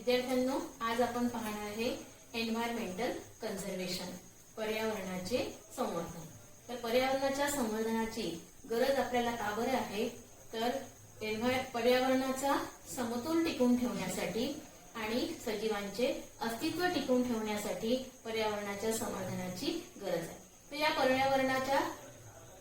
विद्यार्थ्यांनो, आज आपण पाहणार आहे एन्व्हायरमेंटल कन्झर्वेशन, पर्यावरणाचे संवर्धन। तर पर्यावरणाच्या संवर्धनाची गरज आपल्याला का बरं आहे, तर पर्यावरणाचा समतोल टिकवून ठेवण्यासाठी आणि सजीवांचे अस्तित्व टिकवून ठेवण्यासाठी पर्यावरणाच्या संवर्धनाची गरज आहे। तर या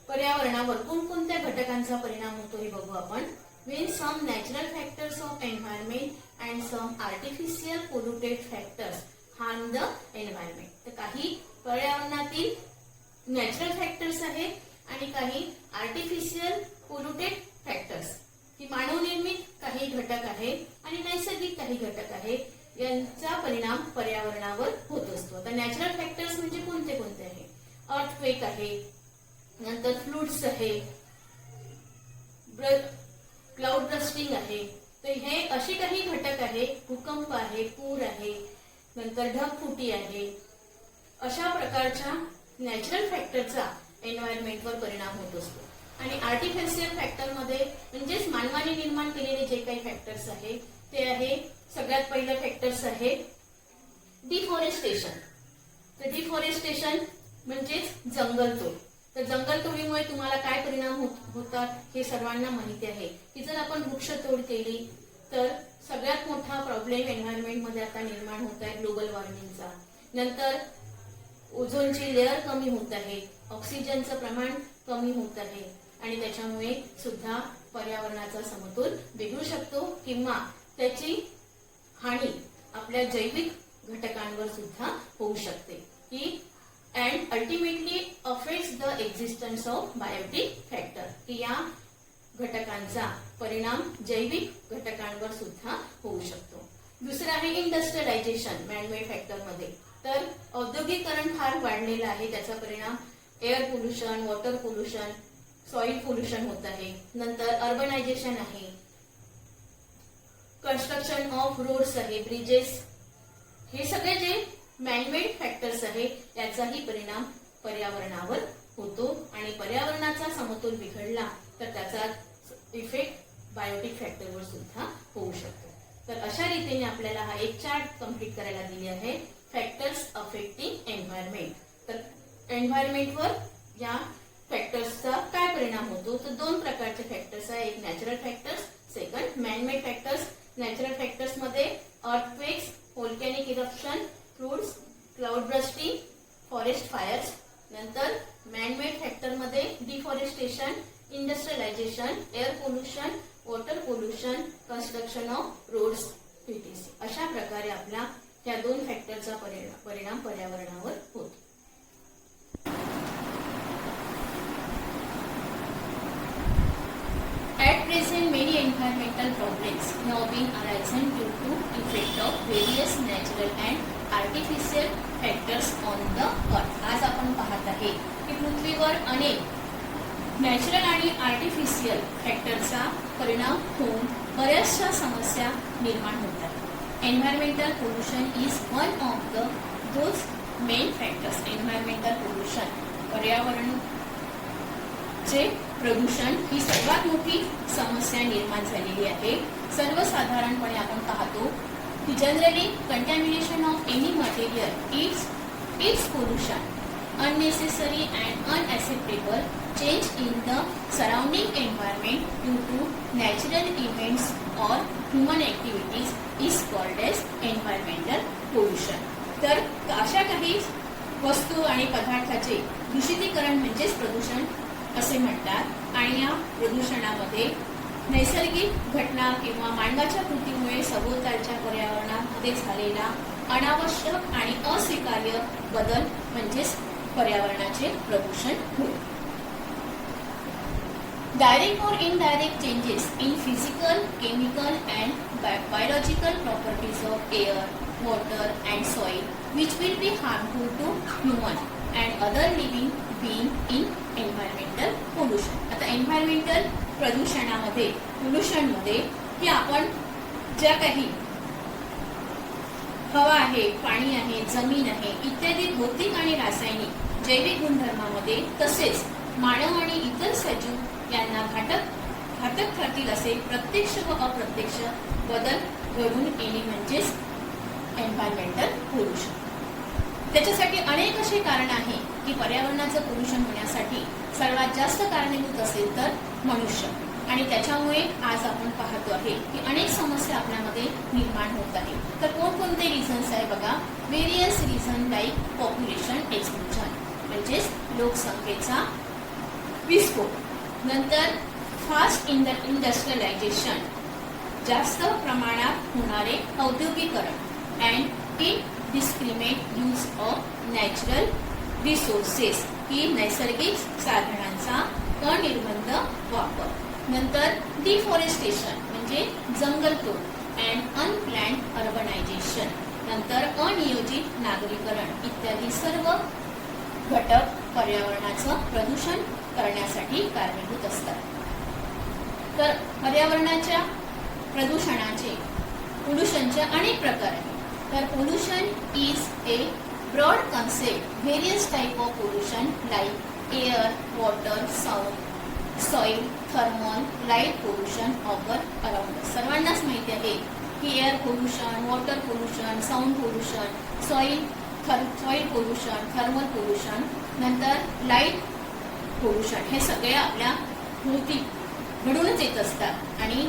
पर्यावरणावर कोणकोणत्या घटकांचा परिणाम होतो हे बघू आपण। When some natural factors of environment and some artificial polluted factors harm the environment. तर काही पर्यावरणातील नॅचरल फॅक्टर्स आहेत आणि काही आर्टिफिशियल पोल्युटेड फॅक्टर्स, की मानवनिर्मित काही घटक आहेत आणि नैसर्गिक काही घटक आहेत, यांचा परिणाम पर्यावरणावर होत असतो। तर नॅचरल फॅक्टर्स म्हणजे कोणते कोणते आहे? अर्थक्वेक आहे, नंतर फ्लूड्स आहे, क्लाउड बर्स्टिंग आहे। तर हे असे काही घटक आहे, भूकंप आहे, पूर आहे, नंतर ढगफुटी आहे। अशा प्रकारच्या नॅचरल फॅक्टरचा एन्व्हायरमेंटवर परिणाम होत असतो। आणि आर्टिफिशियल फॅक्टर मध्ये म्हणजेच मानवाने निर्माण केलेले जे काही फॅक्टर्स आहे ते आहे, सगळ्यात पहिलं फॅक्टर्स आहे डिफॉरेस्टेशन। तर डिफॉरेस्टेशन म्हणजेच जंगलतोड। तर जंगलतोडीमुळे तुम्हाला काय परिणाम होतात हे सर्वांना माहिती आहे, की जर आपण वृक्षतोड केली तर सगळ्यात मोठा प्रॉब्लेम एन्व्हायरमेंट मध्ये आता निर्माण होत आहे ग्लोबल वॉर्मिंगचा। नंतर ओझोनची लेअर कमी होत आहे, ऑक्सिजनचं प्रमाण कमी होत आहे आणि त्याच्यामुळे सुद्धा पर्यावरणाचा समतोल बिघडू शकतो किंवा त्याची हानी आपल्या जैविक घटकांवर सुद्धा होऊ शकते, की and ultimately affects the existence of biotic factor, की या घटकांचा परिणाम जैविक घटकांवर सुद्धा होऊ शकतो। दुसरं आहे इंडस्ट्रियलायझेशन मॅनमेड फॅक्टर मध्ये। तर औद्योगिकरण फार वाढलेलं आहे, त्याचा परिणाम air pollution, water pollution, soil pollution होत आहे। नंतर अर्बनायझेशन आहे, कन्स्ट्रक्शन ऑफ रोड्स आहे, ब्रिजेस, हे सगळे जे मॅनमेड फॅक्टर्स आहे याचाही परिणाम पर्यावरणावर होतो आणि पर्यावरणाचा समतोल बिघडला तर त्याचा इफेक्ट बायोटिक फॅक्टरवर सुद्धा होऊ शकतो। तर अशा रीतीने आपल्याला हा एक चार्ट कंप्लीट करायला दिली आहे, फॅक्टर्स अफेक्टिंग एन्व्हायरमेंट। तर एन्व्हायरमेंटवर या फॅक्टर्सचा काय परिणाम होतो, तर दोन प्रकारचे फॅक्टर्स आहे, एक natural factors, second manmade factors. Natural factors मध्ये earthquakes, volcanic eruption, floods, cloud bursting, forest fires. नंतर मॅनमेड फॅक्टर मध्ये deforestation, industrialisation, air pollution, water pollution, construction of roads, पीटीसी। अशा प्रकारे आपला या दोन फॅक्टरचा परिणाम पर्यावरणावर होतो। At present, many environmental problems now being arisen due to effect of various natural and artificial factors on the earth. आज आपण पाहत आहे की पृथ्वीवर अनेक नॅचरल आणि आर्टिफिशियल फॅक्टरचा परिणाम होऊन बऱ्याचशा समस्या निर्माण होतात। Environmental pollution is one of those main factors. Environmental pollution, पर्यावरण चे प्रदूषण ही सर्वात मोठी समस्या निर्माण झालेली आहे। सर्वसाधारणपणे आपण पाहतो की generally contamination of any material it's pollution, unnecessary and unacceptable change in the surrounding environment due to natural events or human activities is called as environmental pollution. तर अशा काही वस्तू आणि पदार्थाचे दूषितीकरण म्हणजेच प्रदूषण असे म्हणतात आणि या प्रदूषणामध्ये नैसर्गिक घटना किंवा मानवाच्या कृतीमुळे सभोवतालच्या पर्यावरणामध्ये झालेला अनावश्यक आणि अस्वीकार्य बदल म्हणजेच पर्यावरणाचे प्रदूषण होय। डायरेक्ट और indirect changes in physical, chemical and biological properties of air, water and soil which will be harmful to human and other living being in environmental pollution. आता एन्व्हायरमेंटल प्रदूषणामध्ये, पोल्युशन मध्ये, की आपण ज्या काही हवा आहे, पाणी आहे, जमीन आहे इत्यादी भौतिक आणि रासायनिक जैविक गुणधर्मामध्ये तसेच मानव आणि इतर सजीव यांना घातक ठरतील असे प्रत्यक्ष व अप्रत्यक्ष बदल घडून येणे म्हणजेच एन्व्हायरमेंटल पोल्युशन. त्याच्यासाठी अनेक असे कारण आहे की पर्यावरणाचं पोल्युशन होण्यासाठी सर्वात जास्त कारणीभूत असेल तर मनुष्य. आणि त्याच्यामुळे आज आपण पाहतो आहे की अनेक समस्या आपल्यामध्ये निर्माण होत आहे. तर कोणकोणते रिझन्स आहे बघा. Various reason like population explosion म्हणजेच लोकसंख्येचा विस्फोट. नंतर फास्ट इंडस्ट्रियलायझेशन जास्त प्रमाणात होणारे औद्योगिकरण and indiscriminate use of natural resources ही नैसर्गिक साधनांचा अनिर्बंध वापर. नंतर डिफॉरेस्टेशन म्हणजे जंगलतोड अँड अनप्लॅन्ड अर्बनायझेशन. नंतर अनियोजित नागरीकरण इत्यादी सर्व घटक पर्यावरणाचं प्रदूषण करण्यासाठी कारणीभूत असतात. तर पर्यावरणाच्या प्रदूषणाचे पोल्युशनचे अनेक प्रकार आहेत. तर pollution is a broad concept. Various type of pollution like air, water, sound, soil, thermal, light pollution offer around. सर्वांनाच माहिती आहे की air pollution, water pollution, sound pollution, soil pollution, thermal pollution, नंतर लाईट पोल्युशन हे सगळे आपल्या भोवती घडूनच येत असतात. आणि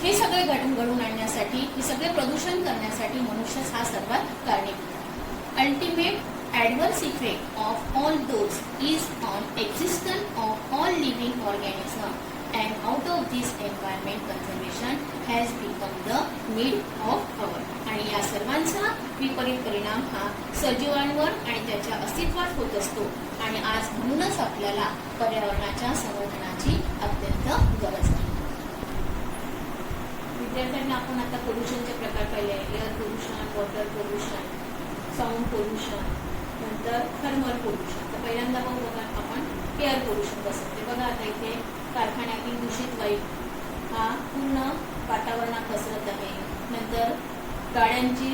हे सगळे घडून आणण्यासाठी, हे सगळे प्रदूषण करण्यासाठी मनुष्यच हा सर्वात कारणीभूत. Ultimate adverse effect of all those is on existence of all living organisms, and out of this environment conservation has become the need of our. आणि या सर्वांचा विपरीत परिणाम हा सजीवांवर आणि त्याच्या अस्तित्वात होत असतो. आणि आज म्हणूनच आपल्याला पर्यावरणाच्या संवर्धनाची अत्यंत गरज आहे. विद्यार्थ्यांना आपण आता पोल्युशनचे प्रकार पाहिले. Air pollution, water pollution, sound pollution, नंतर थर्मल पोल्युशन. तर पहिल्यांदा बघा आपण एअर पोल्युशन कसं ते बघा. आता इथे कारखान्यातील दूषित वायू हा पूर्ण वातावरणात पसरत आहे. नंतर गाड्यांची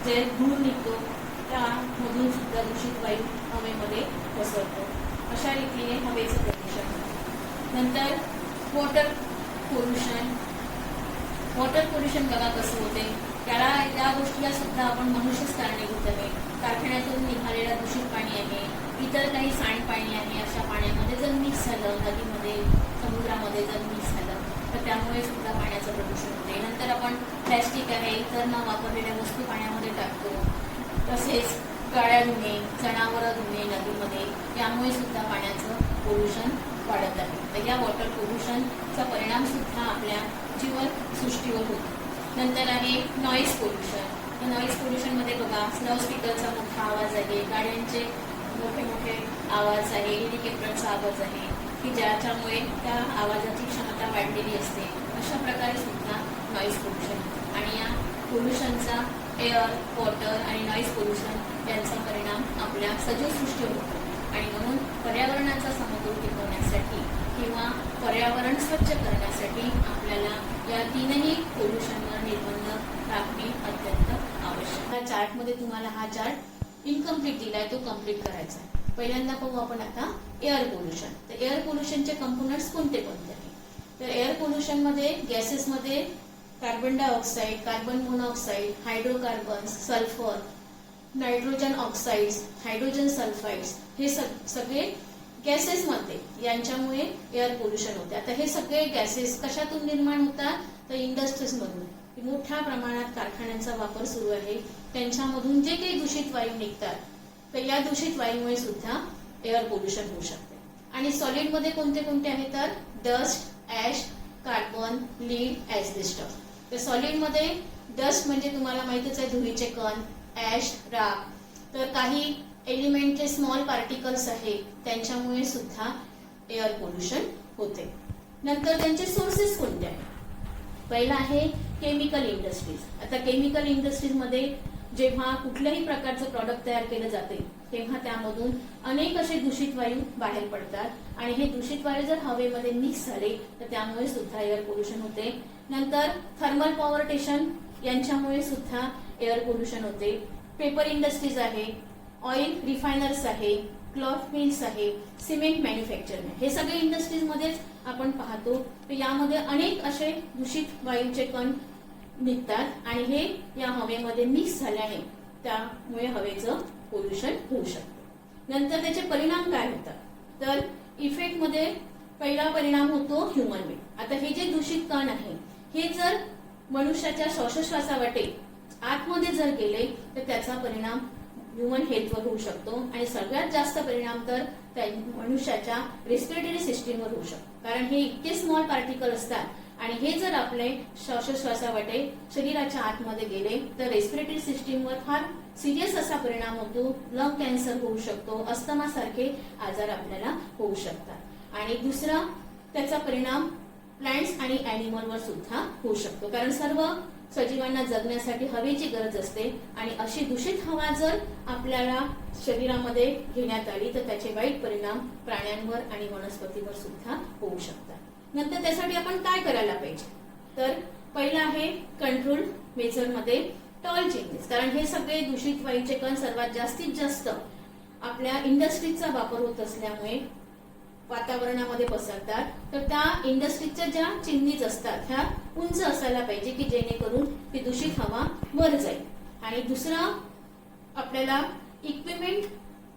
जे धूळ निघतो त्यामधून सुद्धा दूषित वायू हवेमध्ये पसरतो. अशा रीतीने हवेचं प्रदूषण होतं. नंतर वॉटर पोल्युशन. वॉटर पोल्युशन बघा कसं होते. त्याला या गोष्टीला सुद्धा आपण मनुष्यच कारणीभूत आहे. कारखान्यातून निघालेलं दूषित पाणी आहे, इतर काही सांडपाणी आहे, अशा पाण्यामध्ये जर मिक्स झालं, नदीमध्ये, समुद्रामध्ये जर मिक्स झालं तर त्यामुळे सुद्धा पाण्याचं प्रदूषण होते. नंतर आपण प्लॅस्टिक आहे, इतर न वापरलेल्या वस्तू पाण्यामध्ये टाकतो. तसेच गाड्या धुणे, जनावरं धुणे नदीमध्ये, यामुळे सुद्धा पाण्याचं पोल्युशन वाढत आहे. तर या वॉटर पोल्युशनचा परिणाम सुद्धा आपल्या जीवसृष्टीवर होतो. नंतर आहे नॉईज पोल्युशन. तर नॉईज पोल्युशनमध्ये बघा लाऊडस्पीकरचा मोठा आवाज आहे, गाड्यांचे मोठे मोठे आवाज आहे, हेलिकॉप्टरचा आवाज आहे की ज्याच्यामुळे त्या आवाजाची क्षमता वाढलेली असते. अशा प्रकारे सुद्धा नॉईज पोल्युशन. आणि या पोल्युशनचा एअर, वॉटर आणि नॉईज पोल्युशन यांचा परिणाम आपल्या सजीवसृष्टीवर होतो. आणि म्हणून पर्यावरणाचा समतोल टिकवण्यासाठी किंवा पर्यावरण स्वच्छ करण्यासाठी आपल्याला या तीनही पोल्युशनवर निर्बंध टाकणे अत्यंत आवश्यक आहे. चार्टमध्ये तुम्हाला हा चार्ट इनकम्प्लीट दिलाय, तो कम्प्लीट करायचा आहे. पहिल्यांदा पाहू आपण आता एअर पोल्युशन. तर एअर पोल्युशनचे कंपोनंट्स कोणते कोणते आहे. तर एअर पोल्युशनमध्ये गॅसेसमध्ये carbon dioxide, carbon monoxide, hydrocarbons, sulphur, nitrogen oxides, hydrogen sulphides हे सगळे गॅसेसमध्ये यांच्यामुळे एअर पोल्युशन होते. आता हे सगळे गॅसेस कशातून निर्माण होतात. तर इंडस्ट्रीजमधून. मोठ्या प्रमाणात कारखान्यांचा वापर सुरू आहे, त्यांच्यामधून जे काही दूषित वायू निघतात तर या दूषित वायूमुळे सुद्धा एअर पोल्युशन होऊ शकते. आणि सॉलिडमध्ये कोणते कोणते आहेत तर डस्ट, ऍश, कार्बन, लीड, ऍस्बेस्टॉस. तर सॉलिडमध्ये डस्ट म्हणजे तुम्हाला माहितीच आहे धुळीचे कण, ऍश, राख. तर काही एलिमेंटचे स्मॉल पार्टिकल्स आहे त्यांच्यामुळे सुद्धा एअर पोल्युशन होते. नंतर त्यांचे सोर्सेस कोणते आहेत. पहिला आहे केमिकल इंडस्ट्रीज. आता केमिकल इंडस्ट्रीजमध्ये जेव्हा कुठल्याही प्रकारचं प्रॉडक्ट तयार केलं जाते तेव्हा त्यामधून अनेक असे दूषित वायू बाहेर पडतात आणि हे दूषित वायू जर हवेमध्ये मिक्स झाले तर त्यामुळे सुद्धा एअर पोल्युशन होते. नंतर थर्मल पॉवर स्टेशन यांच्यामुळे सुद्धा एअर पोल्युशन होते. पेपर इंडस्ट्रीज आहे, ऑइल रिफायनर्स आहे, क्लॉथ मिल्स आहे, सिमेंट मॅन्युफॅक्चरिंग, हे सगळे इंडस्ट्रीजमध्येच आपण पाहतो. तर यामध्ये अनेक असे दूषित वायूचे कण निघतात आणि हे या हवेमध्ये मिक्स झाल्याने त्यामुळे हवेचं पोल्युशन होऊ शकतं. नंतर त्याचे परिणाम काय होतात तर इफेक्ट मध्ये पहिला परिणाम होतो ह्युमन बीइंग. आता हे जे दूषित कण आहे हे जर मनुष्याच्या श्वासोच्छवासावाटे आतमध्ये जर गेले तर त्याचा परिणाम ह्युमन हेल्थवर होऊ शकतो आणि सगळ्यात जास्त परिणाम तर मनुष्याच्या रेस्पिरेटरी सिस्टीमवर होऊ शकतो. कारण हे इतके स्मॉल पार्टिकल असतात आणि हे जर आपले श्वासोच्छवासावाटे शरीराच्या आतमध्ये गेले तर रेस्पिरेटरी सिस्टीमवर फार सिरियस असा परिणाम होतो. लंग कॅन्सर होऊ शकतो, अस्थमा सारखे आजार आपल्याला होऊ शकतात. आणि दुसरा त्याचा परिणाम प्लांट्स आणि अॅनिमलवर सुद्धा होऊ शकतो. कारण सर्व सजीवांना जगण्यासाठी हवेची गरज असते आणि अशी दूषित हवा जर आपल्याला शरीरामध्ये घेण्यात आली तर त्याचे वाईट परिणाम प्राण्यांवर आणि वनस्पतीवर सुद्धा होऊ शकतात. नंतर त्यासाठी आपण काय करायला पाहिजे तर पहिलं आहे कंट्रोल मेजर मध्ये टॉल चेंजेस. कारण हे सगळे दूषित वायूचे कण सर्वात जास्तीत जास्त आपल्या इंडस्ट्रीजचा वापर होत असल्यामुळे वातावरणामध्ये पसरतात. तर त्या इंडस्ट्रीजच्या ज्या चिमनीज असतात ह्या उंच असायला पाहिजे की जेणेकरून ती दूषित हवा वर जाईल. आणि दुसरं आपल्याला equipment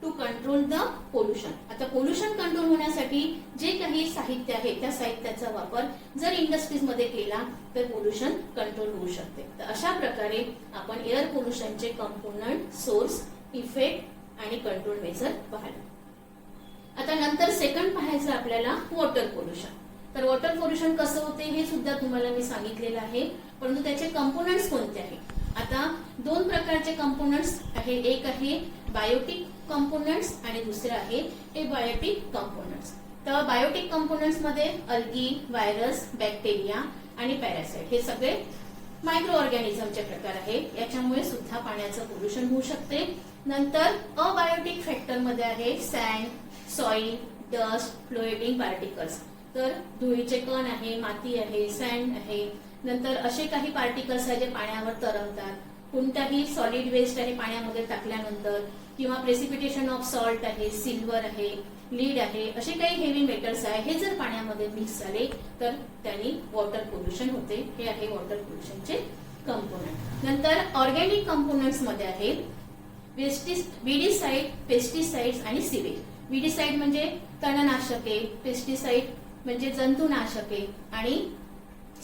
to control the pollution. आता पोल्युशन कंट्रोल होण्यासाठी जे काही साहित्य आहे त्या साहित्याचा वापर जर इंडस्ट्रीजमध्ये केला तर पोल्युशन कंट्रोल होऊ शकते. तर अशा प्रकारे आपण एअर पोल्युशनचे कंपोनंट, सोर्स, इफेक्ट आणि कंट्रोल मेजर पाहिले. आता नंतर सेकंड पाहायचं आपल्याला वॉटर पोल्युशन. तर वॉटर पोल्युशन कसं होते हे सुद्धा तुम्हाला मी सांगितलेलं आहे, परंतु त्याचे कंपोनंट्स कोणते आहेत. आता दोन प्रकारचे कंपोनंट्स आहे, एक आहे बायोटिक कंपोनंट्स आणि दुसरं आहे एबायोटिक कंपोनंट्स. तर बायोटिक कंपोनंट्स मध्ये अल्गी, व्हायरस, बॅक्टेरिया आणि पॅरासाइट हे सगळे मायक्रो ऑर्गॅनिझमचे प्रकार आहे. याच्यामुळे सुद्धा पाण्याचं पोल्युशन होऊ शकते. नंतर अबायोटिक फॅक्टर मध्ये आहे sand, soil, dust, floating particles. तर धुळीचे कण आहे, माती आहे, सँड आहे. नंतर असे काही पार्टिकल्स आहे जे पाण्यावर तरंगतात. कोणताही सॉलिड वेस्ट आहे पाण्यामध्ये टाकल्यानंतर किंवा प्रेसिपिटेशन ऑफ सॉल्ट आहे, सिल्वर आहे, लीड आहे, असे काही हेवी मेटल्स आहे हे जर पाण्यामध्ये मिक्स झाले तर त्यांनी वॉटर पोल्युशन होते. हे आहे वॉटर पोल्युशनचे कंपोनंट. नंतर ऑर्गॅनिक कंपोनंट्स मध्ये आहे विडीसाइड, पेस्टिसाइड्स आणि सिवेज. विडीसाइड म्हणजे तणनाशके, पेस्टिसाइड म्हणजे जंतुनाशके आणि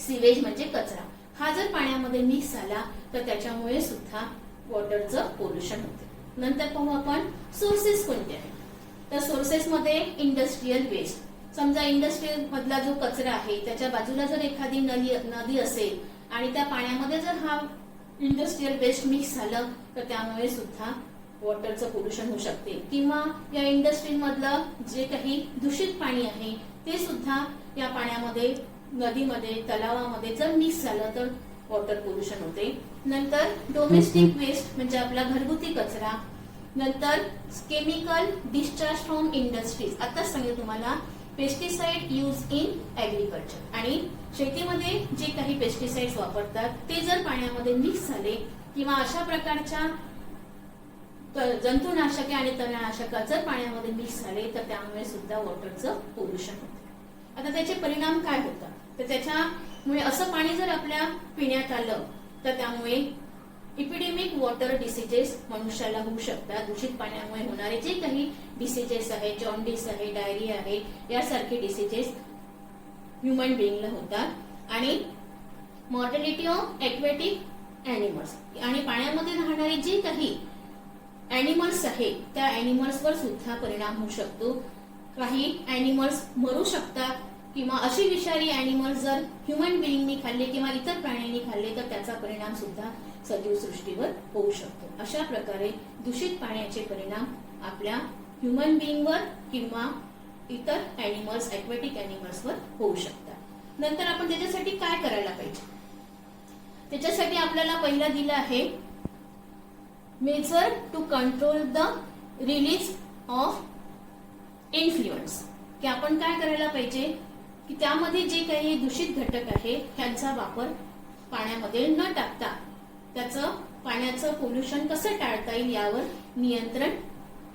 सिवेज म्हणजे कचरा. हा जर पाण्यामध्ये मिक्स झाला तर त्याच्यामुळे सुद्धा वॉटरचं पोल्युशन होते. नंतर पाहू आपण सोर्सेस कोणते आहेत. तर सोर्सेस मध्ये इंडस्ट्रियल वेस्ट. समजा इंडस्ट्री मधला जो कचरा आहे त्याच्या बाजूला जर एखादी नदी असेल आणि त्या पाण्यामध्ये जर हा इंडस्ट्रियल वेस्ट मिक्स झालं तर त्यामुळे सुद्धा वॉटरचं पोल्युशन होऊ शकते. किंवा या इंडस्ट्री मधलं जे काही दूषित पाणी आहे ते सुद्धा या पाण्यामध्ये, नदीमध्ये, तलावामध्ये जर मिक्स झालं तर वॉटर पोल्युशन होते. नंतर डोमेस्टिक वेस्ट म्हणजे आपला घरगुती कचरा. नंतर केमिकल डिस्चार्ज फ्रॉम इंडस्ट्रीज. आताच सांगितलं तुम्हाला पेस्टिसाइड यूज इन ऍग्रिकल्चर. आणि शेतीमध्ये जे काही पेस्टिसाइड्स वापरतात ते जर पाण्यामध्ये मिक्स झाले किंवा अशा प्रकारच्या जंतुनाशके आणि तणनाशक जर पाण्यामध्ये मिक्स झाले तर त्यामुळे सुद्धा वॉटरचं पोल्युशन होते. आता त्याचे परिणाम काय होतात तर त्याच्यामुळे असं पाणी जर आपल्या पिण्यात आलं तर त्यामुळे इपिडेमिक वॉटर डिसीजेस मनुष्याला होऊ शकतात. दूषित पाण्यामुळे होणारे जे काही डिसीजेस आहे, जॉन्डिस आहे, डायरिया आहे, यासारखे डिसीजेस ह्युमन बिईंगला होतात. आणि मॉर्टॅलिटी ऑफ एक्वेटिक अॅनिमल्स. आणि पाण्यामध्ये राहणारे जे काही अॅनिमल्स आहे त्या अॅनिमल्सवर सुद्धा परिणाम होऊ शकतो. काही अॅनिमल्स मरू शकतात किंवा अशी विषारी अॅनिमल्स जर ह्युमन बिईंगनी खाल्ले किंवा इतर प्राण्यांनी खाल्ले तर त्याचा परिणाम सुद्धा सजीव सृष्टीवर होऊ शकतो. अशा प्रकारे दूषित पाण्याचे परिणाम आपल्या ह्युमन बिईंगवर किंवा इतर अॅनिमल्स, एक्वेटिक अॅनिमल्सवर होऊ शकतात. नंतर आपण त्याच्यासाठी काय करायला पाहिजे. त्याच्यासाठी आपल्याला पहिला दिलं आहे measure to control the release of influence. की आपण काय करायला पाहिजे की त्यामध्ये जे काही दूषित घटक आहे त्यांचा वापर पाण्यामध्ये न टाकता त्याचं पाण्याचं पोल्युशन कसं टाळता येईल यावर नियंत्रण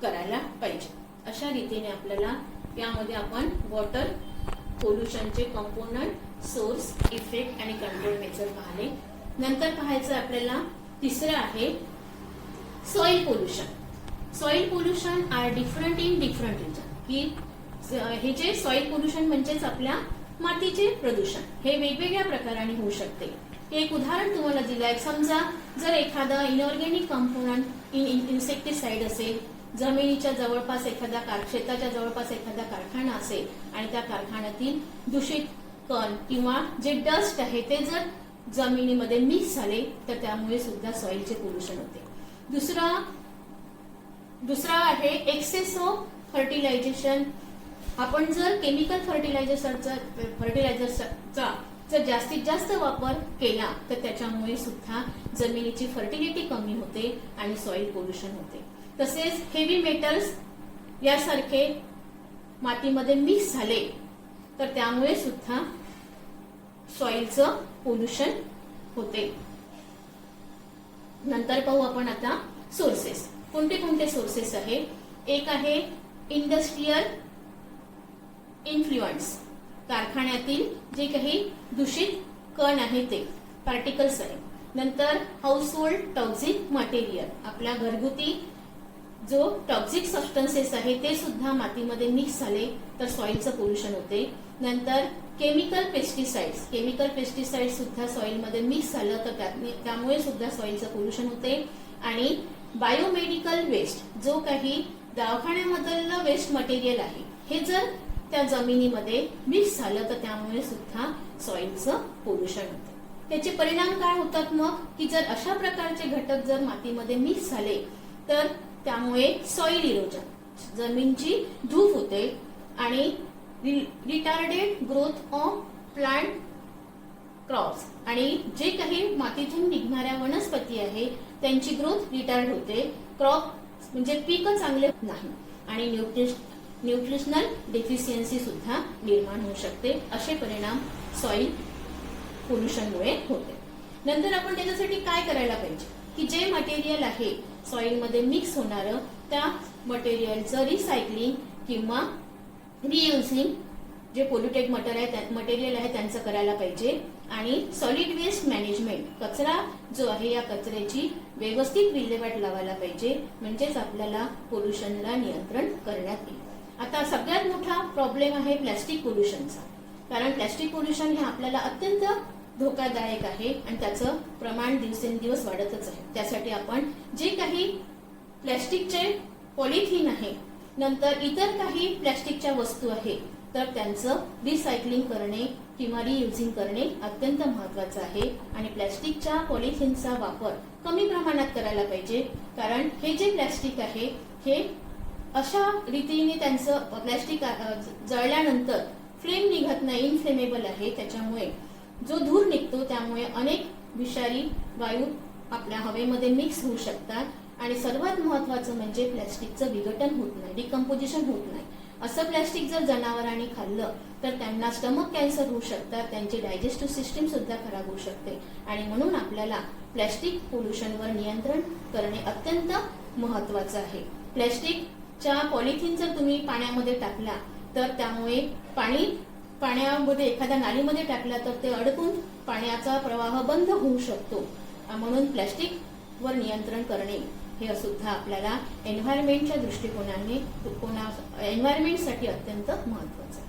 करायला पाहिजे. अशा रीतीने आपल्याला यामध्ये आपण वॉटर पोल्युशनचे कंपोनंट, सोर्स, इफेक्ट आणि कंट्रोल मेजर पाहिले. नंतर पाहायचं आपल्याला तिसरं आहे soil pollution. Soil pollution are different in different region. की हे जे सॉइल पोल्युशन म्हणजेच आपल्या मातीचे प्रदूषण हे वेगवेगळ्या प्रकाराने होऊ शकते. एक उदाहरण तुम्हाला दिलं आहे. समजा जर एखादा इनऑर्गॅनिक कंपोनंट इन्सेक्टिसाइड असेल, जमिनीच्या जवळपास शेताच्या जवळपास एखादा कारखाना असेल आणि त्या कारखान्यातील दूषित कण किंवा जे डस्ट आहे ते जर जमिनीमध्ये मिक्स झाले तर त्यामुळे सुद्धा सॉइलचे पोल्युशन होते. दुसरा आहे एक्सेस ऑफ फर्टिलायझेशन. आपण जर केमिकल फर्टिलायझरचा जर जास्तीत जास्त वापर केला तर त्याच्यामुळे सुद्धा जमिनीची फर्टिलिटी कमी होते आणि सॉइल पोल्युशन होते. तसेच हेवी मेटल्स यासारखे मातीमध्ये मिक्स झाले तर त्यामुळे सुद्धा सॉइलचं पोल्युशन होते. नंतर पाहू आपण आता सोर्सेस. कोणते कोणते सोर्सेस आहे. एक आहे इंडस्ट्रियल इन्फ्लुएन्स. कारखान्यातील जे काही दूषित कण आहे ते पार्टिकल्स आहे. नंतर हाऊसहोल्ड टॉक्सिक मटेरियल. आपल्या घरगुती जो टॉक्सिक सबस्टन्सेस आहे ते सुद्धा मातीमध्ये मिक्स झाले तर सॉइलचं पोल्युशन होते. नंतर केमिकल पेस्टिसाइड्स सुद्धा सॉइलमध्ये मिक्स झालं तर त्यामुळे सुद्धा सॉइलचं पोल्युशन होते. आणि बायोमेडिकल वेस्ट, जो काही दवाखान्यामधलं वेस्ट मटेरियल आहे हे जर त्या जमिनीमध्ये मिक्स झालं तर त्यामुळे सुद्धा सॉइलचं पोल्युशन होते. त्याचे परिणाम काय होतात मग, की जर अशा प्रकारचे घटक जर मातीमध्ये मिक्स झाले तर त्यामुळे सॉइल इरोजन, जमीनची धूप होते आणि retarded growth of plant crops. आणि जे काही मातीतून निघणाऱ्या वनस्पती आहे त्यांची ग्रोथ रिटार्ड होते. क्रॉप म्हणजे पीक चांगले नाही आणि न्यूट्रिशनल डेफिशियन्सी सुद्धा निर्माण होऊ शकते. असे परिणाम सॉइल पोल्युशनमुळे होते. नंतर आपण त्याच्यासाठी काय करायला पाहिजे, की जे मटेरियल आहे सॉइलमध्ये मिक्स होणारं त्या मटेरियलचं रिसायकलिंग किंवा रियुजिंग, जे पोल्युटेड मटेरियल आहे त्यांचं करायला पाहिजे. आणि सॉलिड वेस्ट मॅनेजमेंट, कचरा जो आहे या कचऱ्याची व्यवस्थित विल्हेवाट लावायला पाहिजे, म्हणजेच आपल्याला पोल्युशनला नियंत्रण करण्यात येईल. आता सगळ्यात मोठा प्रॉब्लेम आहे प्लॅस्टिक पोल्युशनचा. कारण प्लॅस्टिक पोल्युशन हे आपल्याला अत्यंत धोकादायक आहे आणि त्याचं प्रमाण दिवसेंदिवस वाढतच आहे. त्यासाठी आपण जे काही प्लॅस्टिकचे पॉलिथिन आहे, नंतर इतर काही प्लॅस्टिकच्या वस्तू आहे तर त्यांचं रिसायकलिंग करणे किंवा रियुजिंग करणे अत्यंत महत्वाचं आहे. आणि प्लॅस्टिकच्या पॉलिथिनचा वापर कमी प्रमाणात करायला पाहिजे. कारण हे जे प्लॅस्टिक आहे हे अशा रीतीने त्यांचं प्लॅस्टिक जळल्यानंतर फ्लेम निघत नाही, इनफ्लेमेबल आहे. त्याच्यामुळे जो धूर निघतो त्यामुळे अनेक विषारी वायू आपल्या हवेमध्ये मिक्स होऊ शकतात. आणि सर्वात महत्वाचं म्हणजे प्लॅस्टिकचं विघटन होत नाही, डिकम्पोजिशन होत नाही. असं प्लॅस्टिक जर जनावरांनी खाल्लं तर त्यांना स्टमक कॅन्सर होऊ शकतात, त्यांची डायजेस्टिव्ह सिस्टीम सुद्धा खराब होऊ शकते. आणि म्हणून आपल्याला प्लॅस्टिक पोल्युशनवर नियंत्रण करणे अत्यंत महत्वाचं आहे. प्लॅस्टिकच्या पॉलिथिन जर तुम्ही पाण्यामध्ये टाकला तर त्यामुळे पाण्यामध्ये एखाद्या नालीमध्ये टाकला तर ते अडकून पाण्याचा प्रवाह बंद होऊ शकतो. म्हणून प्लॅस्टिकवर नियंत्रण करणे हे सुद्धा आपल्याला एन्व्हायरमेंटच्या दृष्टिकोनाने एन्व्हायरमेंटसाठी अत्यंत महत्वाचं आहे.